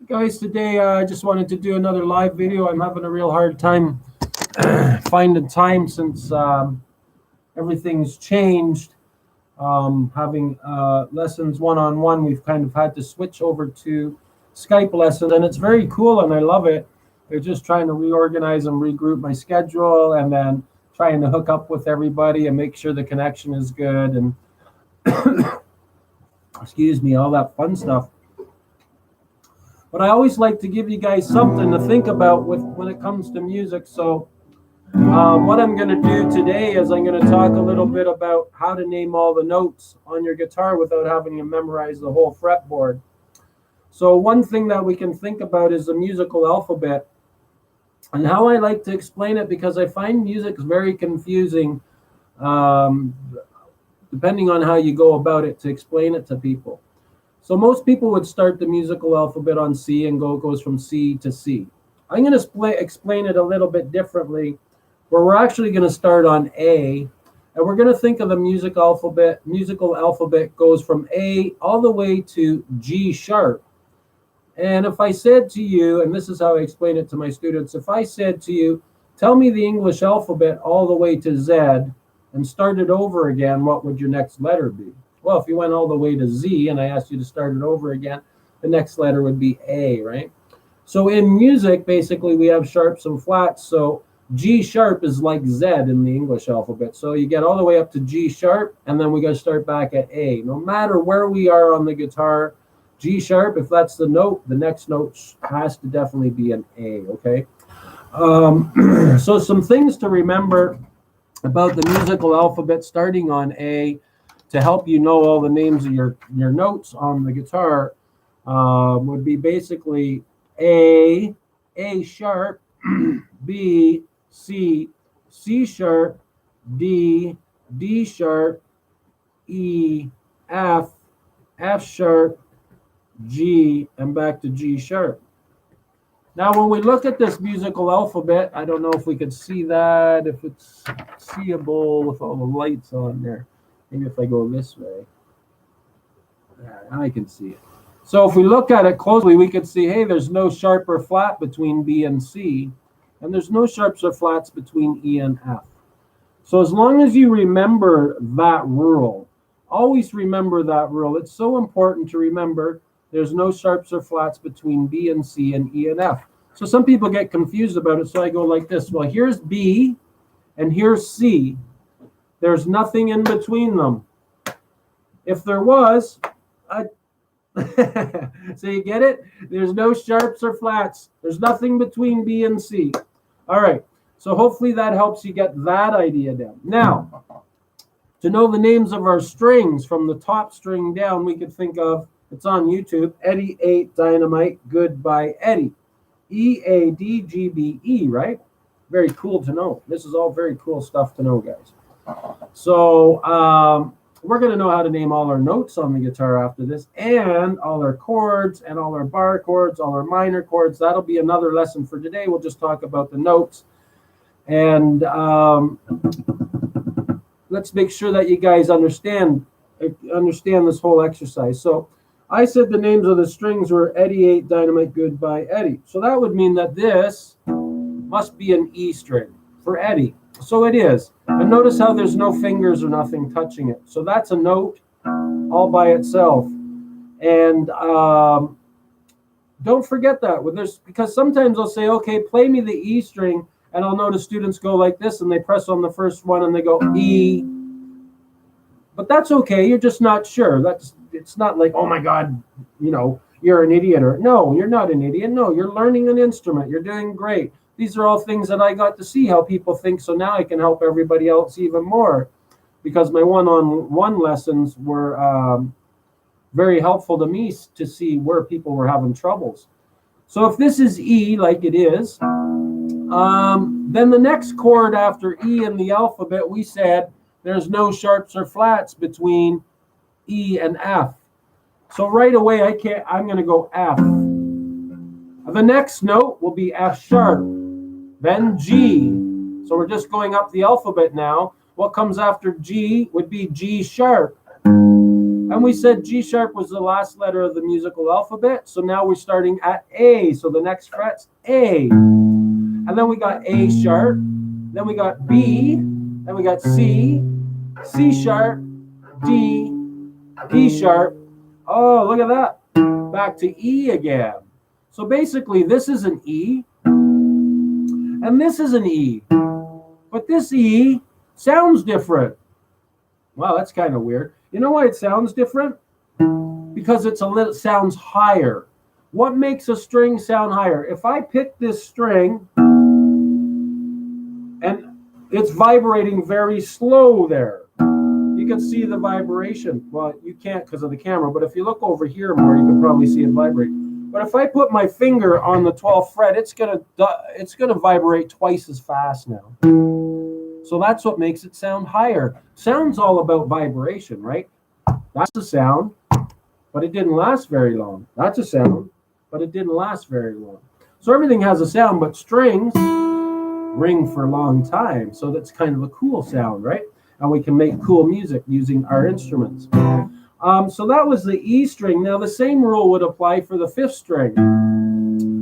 Guys, today I just wanted to do another live video. I'm having a real hard time finding time since everything's changed. Having lessons one-on-one, we've kind of had to switch over to Skype lessons, and it's very cool, and I love it. They're just trying to reorganize and regroup my schedule, and then trying to hook up with everybody and make sure the connection is good, and excuse me, all that fun stuff. But I always like to give you guys something to think about when it comes to music. So what I'm going to do today is I'm going to talk a little bit about how to name all the notes on your guitar without having to memorize the whole fretboard. So one thing that we can think about is the musical alphabet, and how I like to explain it, because I find music very confusing depending on how you go about it to explain it to people. So most people would start the musical alphabet on C and goes from C to C. I'm going to explain it a little bit differently, where we're actually going to start on A, and we're going to think of the musical alphabet goes from A all the way to G sharp. And if I said to you, and this is how I explain it to my students, if I said to you, tell me the English alphabet all the way to Z and start it over again, what would your next letter be? Well, if you went all the way to Z and I asked you to start it over again, the next letter would be A, right? So in music, basically, we have sharps and flats. So G sharp is like Z in the English alphabet. So you get all the way up to G sharp, and then we got to start back at A. No matter where we are on the guitar, G sharp, if that's the note, the next note has to definitely be an A, okay? So some things to remember about the musical alphabet starting on A, to help you know all the names of your notes on the guitar, would be basically A sharp, B, C sharp, D sharp, E, F sharp, G, and back to G sharp. Now, when we look at this musical alphabet, I don't know if we could see that, if it's seeable with all the lights on there. Maybe if I go this way. Yeah, now I can see it. So if we look at it closely, we could see, hey, there's no sharp or flat between B and C, and there's no sharps or flats between E and F. So as long as you remember that rule, always remember that rule. It's so important to remember there's no sharps or flats between B and C and E and F. So some people get confused about it, so I go like this. Well, here's B and here's C. There's nothing in between them. If there was, so you get it? There's no sharps or flats. There's nothing between B and C. All right, so hopefully that helps you get that idea down. Now, to know the names of our strings from the top string down, we could think of, it's on YouTube, Eddie 8 Dynamite, Goodbye Eddie. EADGBE, right? Very cool to know. This is all very cool stuff to know, guys. So we're going to know how to name all our notes on the guitar after this, and all our chords and all our bar chords, all our minor chords. That'll be another lesson for today. We'll just talk about the notes. And let's make sure that you guys understand this whole exercise. So I said the names of the strings were Eddie 8 Dynamite, Goodbye Eddie. So that would mean that this must be an E string for Eddie. So it is. And notice how there's no fingers or nothing touching it. So that's a note all by itself. And don't forget that when because sometimes I'll say, okay, play me the E string, and I'll notice students go like this and they press on the first one and they go E. But that's okay. You're just not sure. It's not like, oh my God, you're an idiot, or no, you're not an idiot. No, you're learning an instrument. You're doing great. These are all things that I got to see how people think, so now I can help everybody else even more, because my one-on-one lessons were very helpful to me to see where people were having troubles. So if this is E, like it is, then the next chord after E in the alphabet, we said there's no sharps or flats between E and F. So right away, I'm going to go F. The next note will be F sharp. Then G. So we're just going up the alphabet now. What comes after G would be G sharp. And we said G sharp was the last letter of the musical alphabet. So now we're starting at A. So the next fret's A. And then we got A sharp. Then we got B. Then we got C. C sharp. D. D sharp. Oh, look at that. Back to E again. So basically, this is an E. And this is an E. But this E sounds different. Wow, that's kind of weird. You know why it sounds different? Because it's sounds higher. What makes a string sound higher? If I pick this string and it's vibrating very slow there, you can see the vibration. Well, you can't because of the camera, but if you look over here more, you can probably see it vibrate. But if I put my finger on the 12th fret, it's gonna vibrate twice as fast now. So that's what makes it sound higher. Sound's all about vibration, right? That's a sound, but it didn't last very long. That's a sound, but it didn't last very long. So everything has a sound, but strings ring for a long time. So that's kind of a cool sound, right? And we can make cool music using our instruments. So that was the E string. Now the same rule would apply for the 5th string.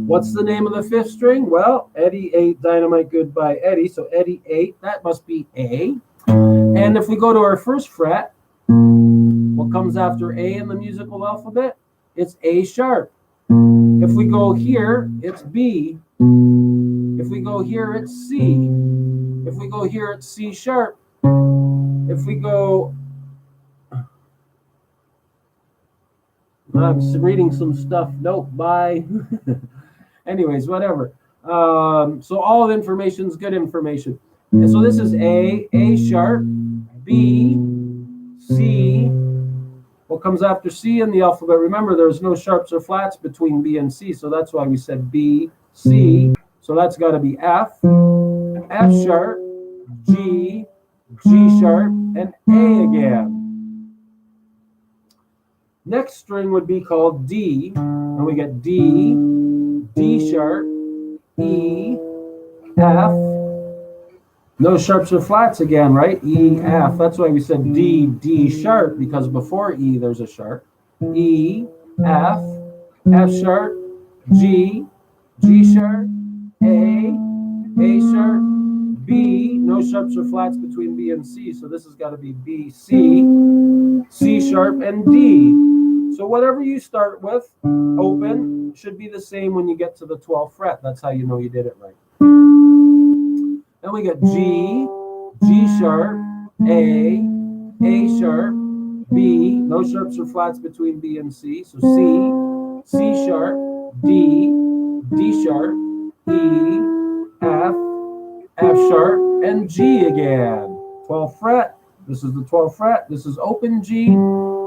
What's the name of the 5th string? Well, Eddie ate dynamite goodbye Eddie. So Eddie ate, that must be A. And if we go to our 1st fret, what comes after A in the musical alphabet? It's A sharp. If we go here, it's B. If we go here, it's C. If we go here, it's C sharp. If we go, I'm reading some stuff. Nope, bye. Anyways, whatever. So all the information is good information. And so this is A sharp, B, C. What comes after C in the alphabet? Remember, there's no sharps or flats between B and C, so that's why we said B, C. So that's got to be F, F sharp, G, G sharp, and A again. Next string would be called D, and we get D, D sharp, E, F. No sharps or flats again, right? E, F. That's why we said D, D sharp, because before E there's a sharp. E, F, F sharp, G, G sharp, A sharp, B. No sharps or flats between B and C, so this has got to be B, C, C sharp, and D. So whatever you start with, open, should be the same when you get to the 12th fret. That's how you know you did it right. Then we get G, G sharp, A sharp, B. No sharps or flats between B and C. So C, C sharp, D, D sharp, E, F, F sharp, and G again. 12th fret. This is the 12th fret. This is open G.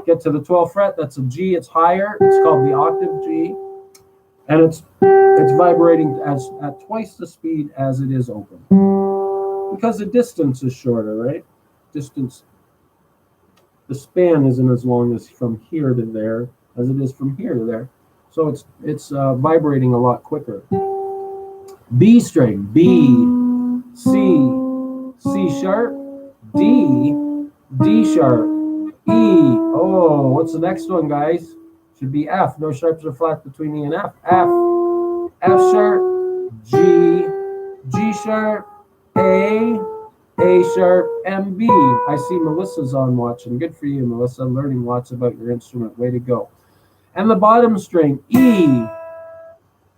Get to the 12th fret. That's a G. It's higher. It's called the octave G. And it's vibrating at twice the speed as it is open. Because the distance is shorter, right? Distance. The span isn't as long as from here to there as it is from here to there. So it's vibrating a lot quicker. B string. B, C, C sharp, D, D sharp, E. Oh, what's the next one, guys? Should be F. No sharps or flats between E and F. F, F sharp, G, G sharp, A sharp, and B. I see Melissa's on watching. Good for you, Melissa. Learning lots about your instrument. Way to go. And the bottom string, E,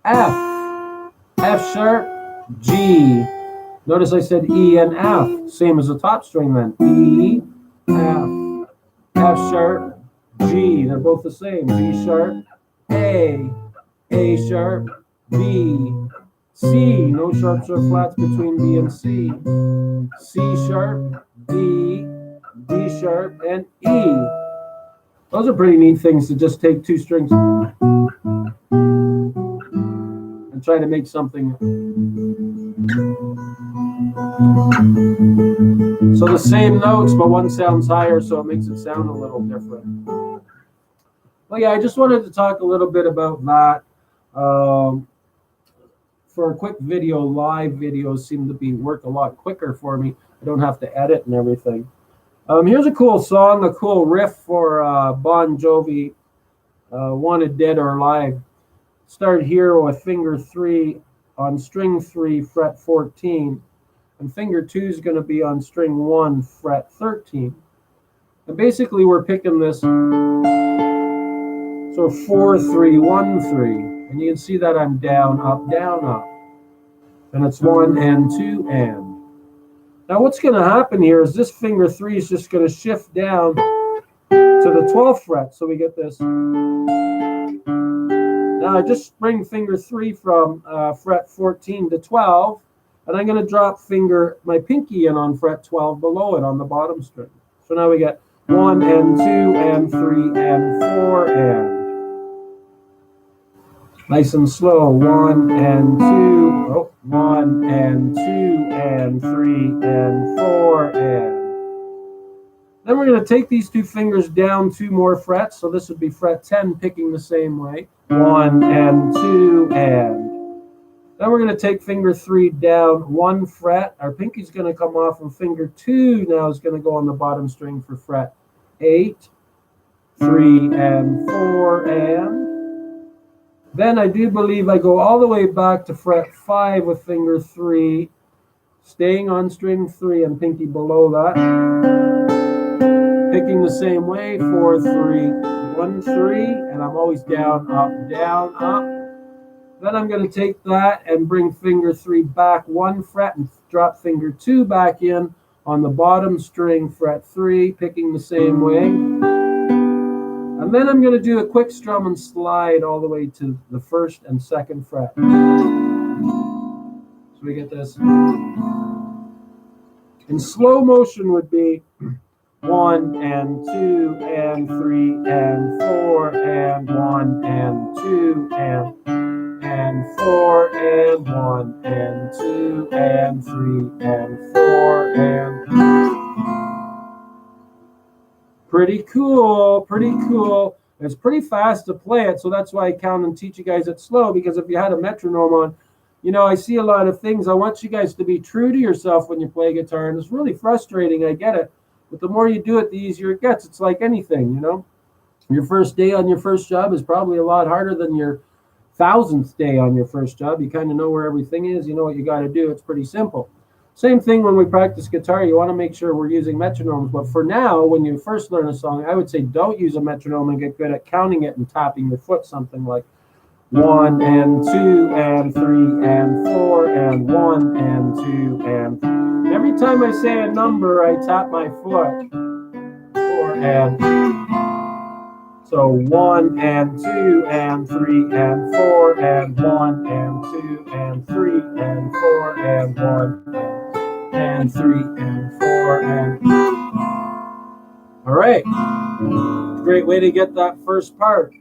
F, F sharp, G. Notice I said E and F. Same as the top string then. E, F, F sharp, G. They're both the same. G sharp, A sharp, B, C. No sharps or flats between B and C. C sharp, D, D sharp, and E. Those are pretty neat things to just take two strings and try to make something. So the same notes, but one sounds higher, so it makes it sound a little different. Well, yeah, I just wanted to talk a little bit about that. For a quick video, live videos seem to work a lot quicker for me. I don't have to edit and everything. Here's a cool song, a cool riff for Bon Jovi, Wanted Dead or Alive. Start here with finger 3 on string 3, fret 14, and finger 2 is going to be on string 1, fret 13. And basically we're picking this sort of 4, 3, 1, 3, and you can see that I'm down, up, and it's 1 and 2 and. Now what's going to happen here is this finger 3 is just going to shift down to the 12th fret. So we get this. Now I just bring finger 3 from fret 14 to 12, and I'm going to drop my pinky in on fret 12 below it on the bottom string. So now we get 1 and 2 and 3 and 4 and. Nice and slow. 1 and 2, 1 and 2 and 3 and 4 and. Then we're going to take these 2 fingers down 2 more frets. So this would be fret 10 picking the same way. 1 and 2 and. Then we're going to take finger 3 down 1 fret. Our pinky's going to come off, and finger 2 now is going to go on the bottom string for fret 8, 3 and 4 and. Then I do believe I go all the way back to fret 5 with finger 3, staying on string 3 and pinky below that. Picking the same way, 4, 3, 1, 3, and I'm always down, up, up. Then I'm going to take that and bring finger 3 back 1 fret and drop finger 2 back in on the bottom string, fret 3, picking the same way. And then I'm going to do a quick strum and slide all the way to the 1st and 2nd fret. So we get this. In slow motion would be 1 and 2 and 3 and 4 and 1 and 2 and 4 and 1 and 2 and 3 and 4 and. Pretty cool, pretty cool. It's pretty fast to play it, so that's why I count and teach you guys it slow, because if you had a metronome on, you know, I see a lot of things. I want you guys to be true to yourself when you play guitar, and it's really frustrating, I get it. But the more you do it, the easier it gets. It's like anything, you know. Your first day on your first job is probably a lot harder than your 1000th day on your first job. You kind of know where everything is. You know what you got to do. It's pretty simple. Same thing when we practice guitar. You want to make sure we're using metronomes. But for now, when you first learn a song, I would say don't use a metronome and get good at counting it and tapping your foot, something like 1 and 2 and 3 and 4 and 1 and 2 and. Every time I say a number, I tap my foot. 4 and. So 1 and 2 and 3 and 4 and 1 and 2 and 3 and 4 and 1 and 3 and 4 and. All right. Great way to get that first part.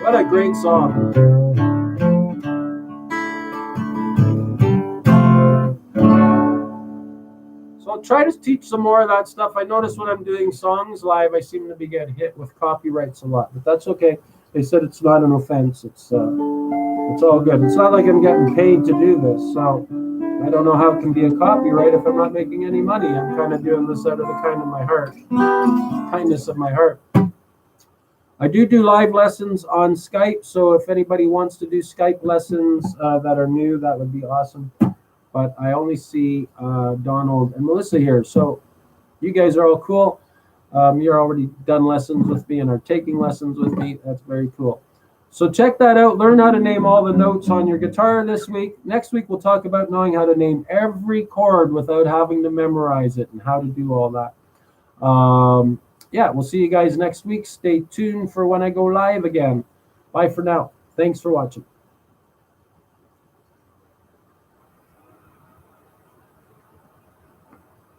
What a great song. So I'll try to teach some more of that stuff. I notice when I'm doing songs live, I seem to be getting hit with copyrights a lot, but that's okay. They said it's not an offense. It's all good. It's not like I'm getting paid to do this, so I don't know how it can be a copyright if I'm not making any money. I'm kind of doing this out of the kindness of my heart. I do live lessons on Skype, so if anybody wants to do Skype lessons that are new, that would be awesome. But I only see Donald and Melissa here. So you guys are all cool. You're already done lessons with me and are taking lessons with me. That's very cool. So check that out. Learn how to name all the notes on your guitar this week. Next week, we'll talk about knowing how to name every chord without having to memorize it and how to do all that. Yeah, we'll see you guys next week. Stay tuned for when I go live again. Bye for now. Thanks for watching.